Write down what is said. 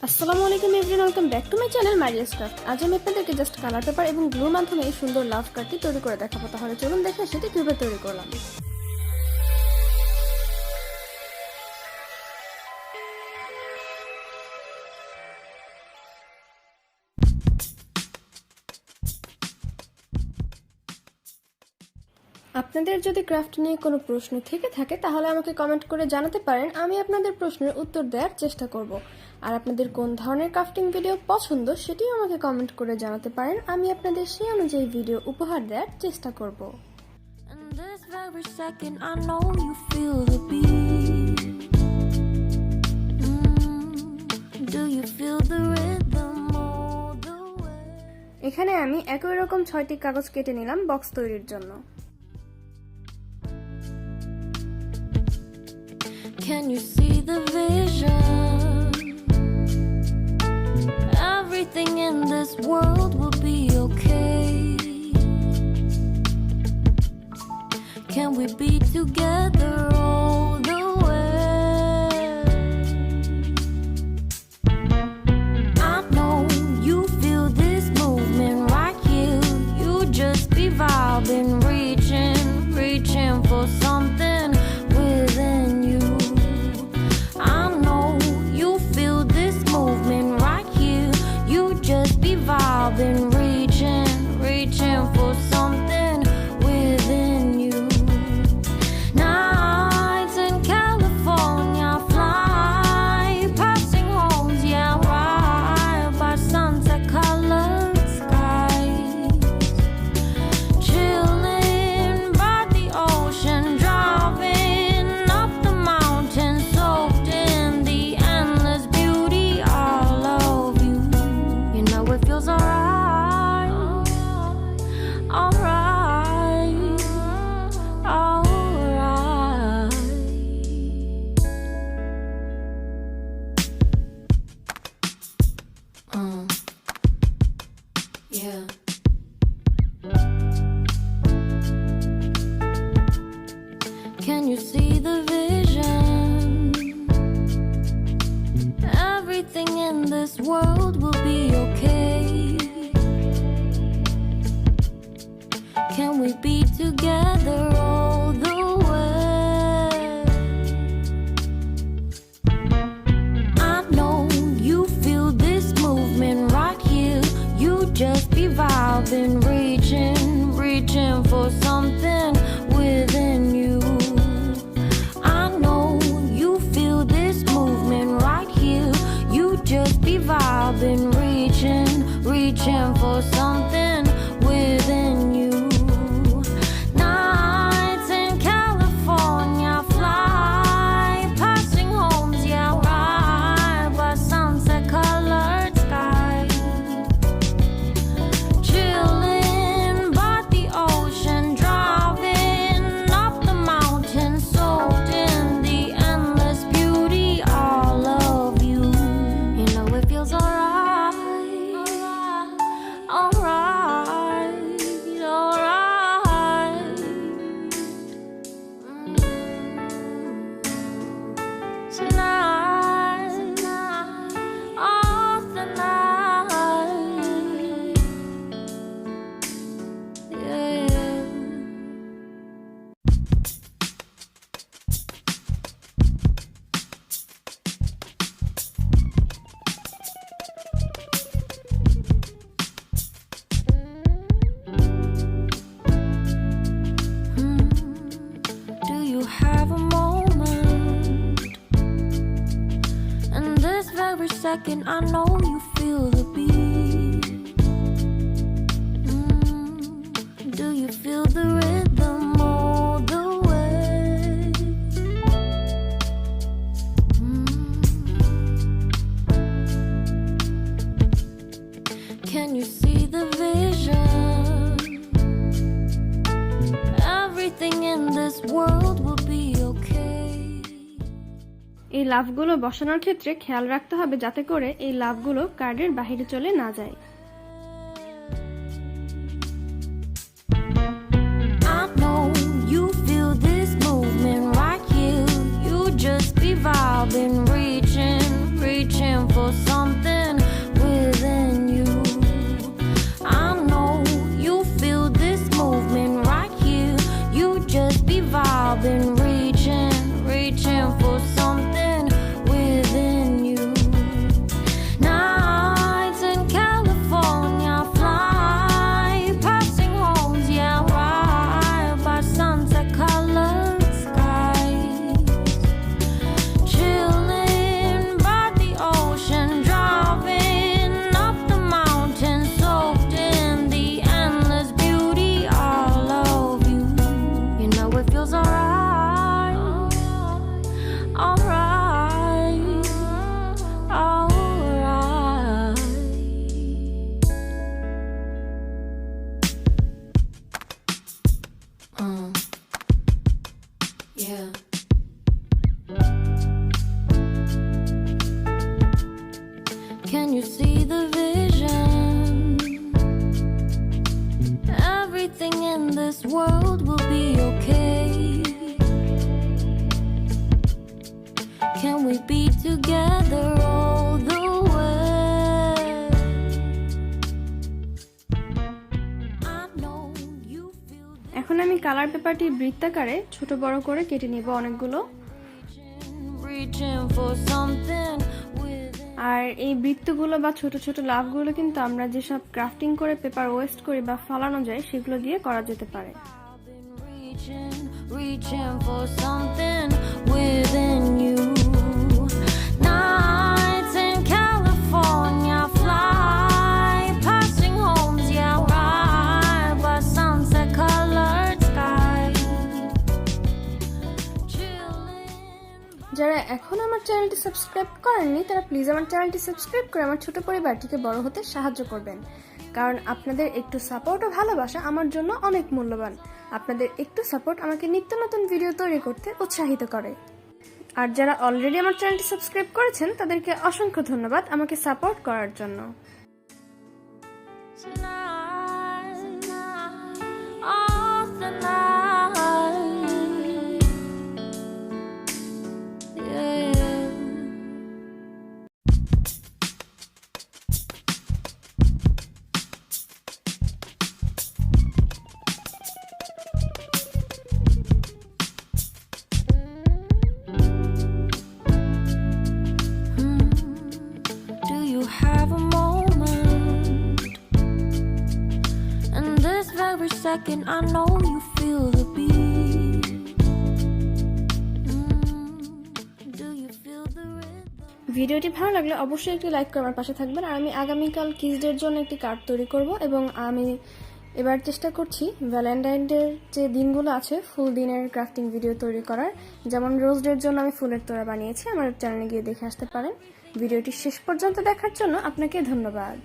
assalamualaikum everyone, welcome back to my channel Maria's Craft। আজ আমি আপনাদেরকে জাস্ট কালার পেপার এবং গ্লুর মাধ্যমে এই সুন্দর লাভ কার্ডটি তৈরি করে দেখাবো। তাহলে চলুন দেখে সেটি কিভাবে তৈরি করলাম। আপনাদের যদি ক্রাফট নিয়ে কোনো প্রশ্ন থেকে থাকে তাহলে আমাকে কমেন্ট করে জানাতে পারেন, আমি আপনাদের প্রশ্নের উত্তর দেওয়ার চেষ্টা করব। আর আপনাদের কোন ধরনের ক্রাফটিং ভিডিও পছন্দ সেটিও আমাকে কমেন্ট করে জানাতে পারেন, আমি আপনাদের সেই অনুযায়ী ভিডিও উপহার দেওয়ার চেষ্টা করব। এখানে আমি একই রকম 6টি কাগজ কেটে নিলাম বক্স তৈরির জন্য। Can you see the vision? Everything in this world will be okay. Can we be together all the way? I know you feel this movement right here. You just be vibing, reaching for something within you. I've been reaching for something within you. Nights in California, fly passing homes, yeah, right by sunset colored skies. Chilling by the ocean, driving up the mountain, soaked in the endless beauty all of you. You know it feels alright. Yeah. Can you see the vision? Everything in this world will be okay. Can we be together all the way? I know you feel this movement right here. You just be vibing, reaching for something within you. I know you feel this movement right here. You just be vibing, reaching for something within you. Nights in California, fly passing homes, yeah, right by sunset colored skies. Chilling by the ocean, driving up the mountain, soaked in the endless beauty all of you. You know it feels alright. Second, I know you feel the beat. Do you feel the rhythm all the way? Can you see the vision? Everything in this world will be okay. এই লাভগুলো বসানোর ক্ষেত্রে খেয়াল রাখতে হবে যাতে করে এই লাভগুলো কার্ডের বাইরে চলে না যায়। I know you feel this movement right here. You just be vibing, reaching for something you see the vision? Everything in this world will be okay. Can we be together all the way? I know you feel এখন আমি colour পেপারটি বৃত্তাকারে ছোট বড় করে কেটে নিব অনেকগুলো। reaching for something within. আর এই বৃত্তগুলো বা ছোট ছোট লাভগুলো কিন্তু আমরা যেসব ক্রাফটিং করে পেপার ওয়েস্ট করি বা ফালানো যায় সেগুলো দিয়ে করা যেতে পারে। I've been reaching for something within you. Nights in California fly, passing homes, yeah, right by sunset colored sky. Chilling. যারা এখন আমার চ্যানেলটি সাবস্ক্রাইব করেননি তারা প্লিজ আমার চ্যানেলটি সাবস্ক্রাইব করে আমার ছোট পরিবারটিকে বড় হতে সাহায্য করবেন, কারণ আপনাদের একটু সাপোর্ট ও ভালোবাসা আমার জন্য অনেক মূল্যবান। আপনাদের একটু সাপোর্ট আমাকে নিত্য নতুন ভিডিও তৈরি করতে উৎসাহিত করে। আর যারা অলরেডি আমার চ্যানেলটি সাবস্ক্রাইব করেছেন তাদেরকে অসংখ্য ধন্যবাদ আমাকে সাপোর্ট করার জন্য। Tonight, oh, tonight, yeah. Do you have a moment? And this very second, I know you feel the beat. Do you feel the rhythm? ভিডিওটি ভালো লাগলে অবশ্যই একটি লাইক করে আমার পাশে থাকবেন। আর আমি আগামীকাল কিডসদের জন্য একটি কার্ড তৈরি করব এবং আমি এবার চেষ্টা করছি ভ্যালেন্টাইনের যে দিনগুলো আছে ফুল দিনের ক্রাফটিং ভিডিও তৈরি করার। যেমন রোজ ডের জন্য আমি ফুলের তোড়া বানিয়েছি, আমার চ্যানেলে গিয়ে দেখে আসতে পারেন। ভিডিওটি শেষ পর্যন্ত দেখার জন্য আপনাকে ধন্যবাদ।